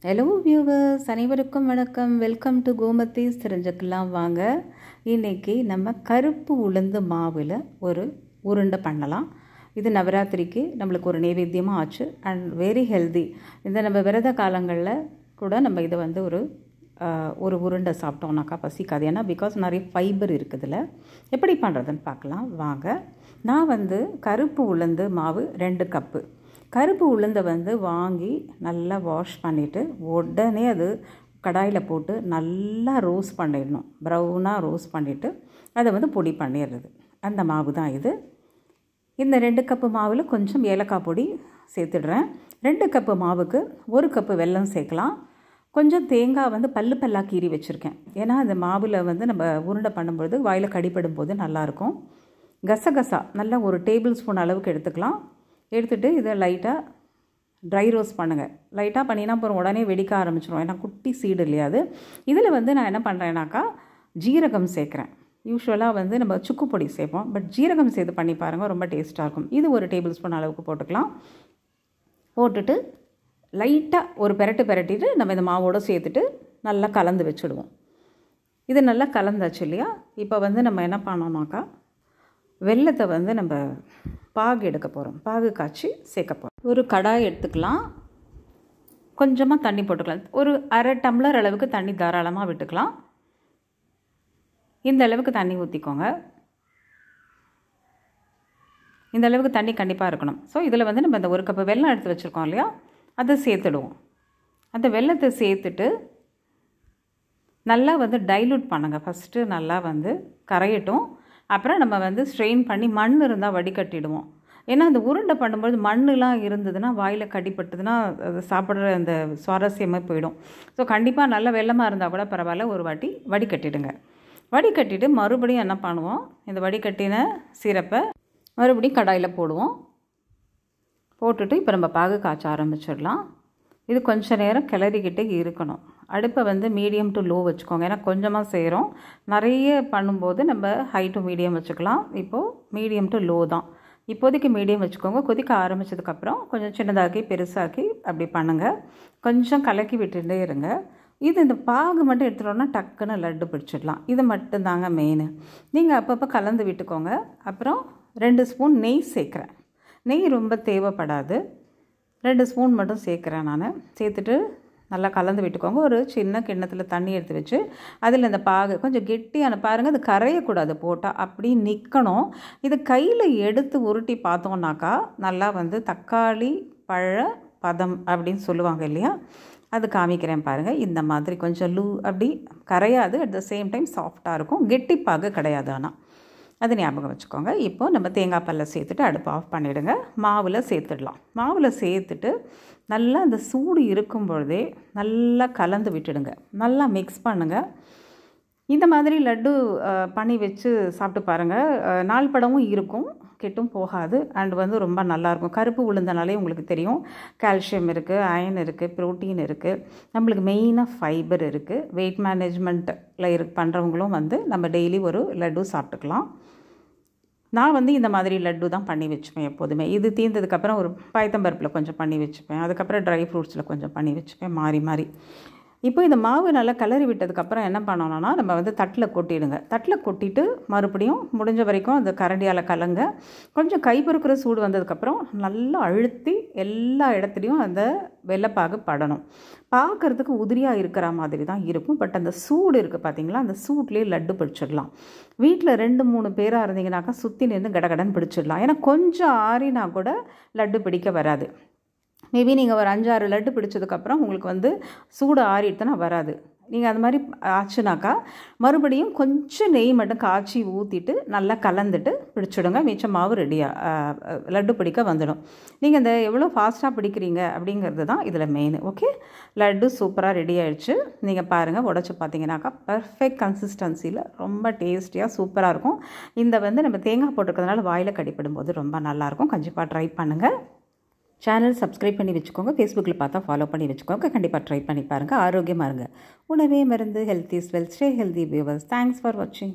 Hello viewers, அனைவருக்கும் வணக்கம். Welcome to Gomathi's. தெரிஞ்சுக்கலாம் வாங்க. இன்றைக்கி நம்ம கருப்பு உளுந்து மாவில் ஒரு உருண்டை பண்ணலாம். இது நவராத்திரிக்கு நம்மளுக்கு ஒரு நைவேத்தியமாக ஆச்சு அண்ட் வெரி ஹெல்தி. இந்த நம்ம விரத காலங்களில் கூட நம்ம இதை வந்து ஒரு உருண்டை சாப்பிட்டோம்னாக்கா பசிக்காது. ஏன்னா பிகாஸ் நிறைய ஃபைபர் இருக்குதுல. எப்படி பண்ணுறதுன்னு பார்க்கலாம் வாங்க. நான் வந்து கருப்பு உளுந்து மாவு 2 கப்பு. கருப்பு உளுந்தை வந்து வாங்கி நல்லா வாஷ் பண்ணிவிட்டு உடனே அது கடாயில் போட்டு நல்லா ரோஸ்ட் பண்ணிடணும். ப்ரௌனாக ரோஸ்ட் பண்ணிவிட்டு அதை வந்து பொடி பண்ணிடுறது. அந்த மாவு தான் இது. இந்த 2 கப்பு மாவில் கொஞ்சம் ஏலக்காய் பொடி சேர்த்துடுறேன். 2 கப்பு மாவுக்கு 1 கப்பு வெல்லம் சேர்க்கலாம். கொஞ்சம் தேங்காய் வந்து பல்லாக கீறி வச்சுருக்கேன். ஏன்னா அந்த மாவில் வந்து நம்ம உருண்டை பண்ணும்பொழுது வாயில் கடிப்படும் போது நல்லாயிருக்கும். கசகசா நல்லா 1 டேபிள் ஸ்பூன் அளவுக்கு எடுத்துக்கலாம். எடுத்துகிட்டு இதை லைட்டாக ட்ரை ரோஸ்ட் பண்ணுங்கள். லைட்டாக பண்ணினா அப்புறம் உடனே வெடிக்க ஆரம்பிச்சிடும். ஏன்னா குட்டி சீடு இல்லையா அது. இதில் வந்து நான் என்ன பண்ணுறேன்னாக்கா ஜீரகம் சேர்க்குறேன். யூஸ்வலாக வந்து நம்ம சுக்கு பொடி சேர்ப்போம், பட் ஜீரகம் சேர்த்து பண்ணி பாருங்கள், ரொம்ப டேஸ்ட்டாக இருக்கும். இது 1 டேபிள் ஸ்பூன் அளவுக்கு போட்டுக்கலாம். போட்டுட்டு லைட்டாக ஒரு பெரட்டிட்டு நம்ம இந்த மாவோடு சேர்த்துட்டு நல்லா கலந்து வச்சுடுவோம். இது நல்லா கலந்தாச்சு இல்லையா. இப்போ வந்து நம்ம என்ன பண்ணோம்னாக்கா வெல்லத்தை வந்து நம்ம பாகு எடுக்க போகிறோம். பாகு காய்ச்சி சேர்க்க போகிறோம். ஒரு கடாய் எடுத்துக்கலாம். கொஞ்சமாக தண்ணி போட்டுக்கலாம். ஒரு அரை டம்ளர் அளவுக்கு தண்ணி தாராளமாக விட்டுக்கலாம். இந்த அளவுக்கு தண்ணி ஊற்றிக்கோங்க. இந்த அளவுக்கு தண்ணி கண்டிப்பாக இருக்கணும். ஸோ இதில் வந்து நம்ம இந்த 1 கப்பு வெல்லம் எடுத்து வச்சுருக்கோம் இல்லையா, அதை சேர்த்துடுவோம். அந்த வெல்லத்தை சேர்த்துட்டு நல்லா வந்து டைல்யூட் பண்ணுங்கள். ஃபஸ்ட்டு நல்லா வந்து கரையட்டும். அப்புறம் நம்ம வந்து ஸ்ட்ரெயின் பண்ணி மண் இருந்தால் வடிகட்டிடுவோம். ஏன்னா அந்த உருண்டை பண்ணும்போது மண்ணெலாம் இருந்ததுன்னா வாயில் கடிப்பட்டதுன்னா அது சாப்பிட்ற அந்த சுவாரஸ்யமாக போயிடும். ஸோ கண்டிப்பாக நல்ல வெல்லமாக இருந்தால் கூட பரவாயில்ல, ஒரு வாட்டி வடிகட்டிடுங்க. வடிகட்டிட்டு மறுபடியும் என்ன பண்ணுவோம், இந்த வடிகட்டின சிரப்பை மறுபடியும் கடாயில் போடுவோம். போட்டுட்டு இப்போ நம்ம பாகு காய்ச்ச ஆரம்பிச்சிடலாம். இது கொஞ்சம் நேரம் கிளறிக்கிட்டே இருக்கணும். அடுப்பை வந்து மீடியம் டு லோ வச்சுக்கோங்க. ஏன்னா கொஞ்சமாக செய்கிறோம். நிறைய பண்ணும்போது நம்ம ஹை டு மீடியம் வச்சுக்கலாம். இப்போது மீடியம் டு லோ தான். இப்போதைக்கு மீடியம் வச்சுக்கோங்க. கொதிக்க ஆரம்பித்ததுக்கப்புறம் கொஞ்சம் சின்னதாக்கி பெருசாக்கி அப்படி பண்ணுங்கள். கொஞ்சம் கலக்கி விட்டுட்டே இருங்க. இது இந்த பாகு மட்டும் எடுத்துட்டோன்னா டக்குன்னு லட்டு பிடிச்சிடலாம். இது மட்டும்தாங்க மெயின். நீங்கள் அப்பப்போ கலந்து விட்டுக்கோங்க. அப்புறம் 2 ஸ்பூன் நெய் சேர்க்குறேன். நெய் ரொம்ப தேவைப்படாது. 2 ஸ்பூன் மட்டும் சேர்க்குறேன் நான். சேர்த்துட்டு நல்லா கலந்து விட்டுக்கோங்க. ஒரு சின்ன கிண்ணத்தில் தண்ணி எடுத்து வச்சு அதில் இந்த பாகு கொஞ்சம் கெட்டியான பாருங்கள், அது கரையக்கூடாது. போட்டால் அப்படி நிற்கணும். இது கையில் எடுத்து உருட்டி பார்த்தோன்னாக்கா நல்லா வந்து தக்காளி பழ பதம் அப்படின்னு சொல்லுவாங்க இல்லையா, அது காமிக்கிறேன் பாருங்கள். இந்த மாதிரி கொஞ்சம் அப்படி கரையாது, அட் த சேம் டைம் சாஃப்டாக இருக்கும். கெட்டி பாகு கிடையாது. ஆனால் அது ஞாபகம் வச்சுக்கோங்க. இப்போது நம்ம தேங்காய் பல்லை சேர்த்துட்டு அடுப்பு ஆஃப் பண்ணிவிடுங்க. மாவில் சேர்த்துடலாம். மாவில் சேர்த்துட்டு நல்லா அந்த சூடு இருக்கும் பொழுதே நல்லா கலந்து விட்டுடுங்க. நல்லா மிக்ஸ் பண்ணுங்கள். இந்த மாதிரி லட்டு பண்ணி வச்சு சாப்பிட்டு பாருங்கள். நாள் படமும் இருக்கும், கெட்டும் போகாது. அண்ட் வந்து ரொம்ப நல்லாயிருக்கும். கருப்பு உளுந்தனாலே உங்களுக்கு தெரியும், கால்சியம் இருக்குது, அயன் இருக்குது, ப்ரோட்டீன் இருக்குது, நம்மளுக்கு மெயினாக ஃபைபர் இருக்குது. வெயிட் மேனேஜ்மெண்ட்டில் பண்ணுறவங்களும் வந்து நம்ம டெய்லி ஒரு லட்டு சாப்பிட்டுக்கலாம். நான் வந்து இந்த மாதிரி லட்டு தான் பண்ணி வச்சுப்பேன் எப்போதுமே. இது தீர்ந்ததுக்கப்புறம் ஒரு பயத்தம்பருப்பில் கொஞ்சம் பண்ணி வச்சுப்பேன். அதுக்கப்புறம் ட்ரை ஃப்ரூட்ஸில் கொஞ்சம் பண்ணி வச்சுப்பேன், மாறி. இப்போ இந்த மாவு நல்லா கிளறி விட்டதுக்கப்புறம் என்ன பண்ணணும்னா நம்ம வந்து தட்டில் கொட்டிடுங்க. தட்டில் கொட்டிட்டு மறுபடியும் முடிஞ்ச வரைக்கும் அந்த கரண்டியால் கலங்க. கொஞ்சம் கை பொறுக்கிற சூடு வந்ததுக்கப்புறம் நல்லா அழுத்தி எல்லா இடத்துலையும் அந்த வெள்ளைப்பாகு படணும். பார்க்குறதுக்கு உதிரியாக இருக்கிற மாதிரி தான் இருக்கும். பட் அந்த சூடு இருக்குது பார்த்தீங்களா, அந்த சூட்லேயே லட்டு பிடிச்சிடலாம். வீட்டில் 2-3 பேராக இருந்தீங்கன்னாக்கா சுற்றி நின்று கடகடன்னு பிடிச்சிடலாம். ஏன்னா கொஞ்சம் ஆறினா கூட லட்டு பிடிக்க வராது. மேபி நீங்கள் ஒரு 5-6 லட்டு பிடிச்சதுக்கப்புறம் உங்களுக்கு வந்து சூடு ஆறிடுத்துனா வராது. நீங்கள் அது மாதிரி ஆச்சுனாக்கா மறுபடியும் கொஞ்சம் நெய் மட்டும் காய்ச்சி ஊற்றிட்டு நல்லா கலந்துட்டு பிடிச்சிடுங்க. மிச்சம் மாவு ரெடியாக லட்டு பிடிக்க வந்துடும். நீங்கள் இந்த எவ்வளோ ஃபாஸ்ட்டாக பிடிக்கிறீங்க அப்படிங்கிறது தான் இதில் மெயின். ஓகே, லட்டு சூப்பராக ரெடி ஆகிடுச்சு. நீங்கள் பாருங்கள், உடச்சி பார்த்தீங்கன்னாக்கா பர்ஃபெக்ட் கன்சிஸ்டன்சியில் ரொம்ப டேஸ்டியாக சூப்பராக இருக்கும். இந்த வந்து நம்ம தேங்காய் போட்டிருக்கிறதுனால வாயில் கடிப்படும் போது ரொம்ப நல்லாயிருக்கும். கண்டிப்பாக ட்ரை பண்ணுங்கள். சேனல் சப்ஸ்கிரைப் பண்ணி வச்சுக்கோங்க. ஃபேஸ்புக்கில் பார்த்தா ஃபாலோ பண்ணி வச்சுக்கோங்க. கண்டிப்பாக ட்ரை பண்ணி பாருங்கள். ஆரோக்கியமாக இருங்க. உணவே மருந்து. Health is wealth. Stay healthy viewers. Thanks for வாட்சிங்.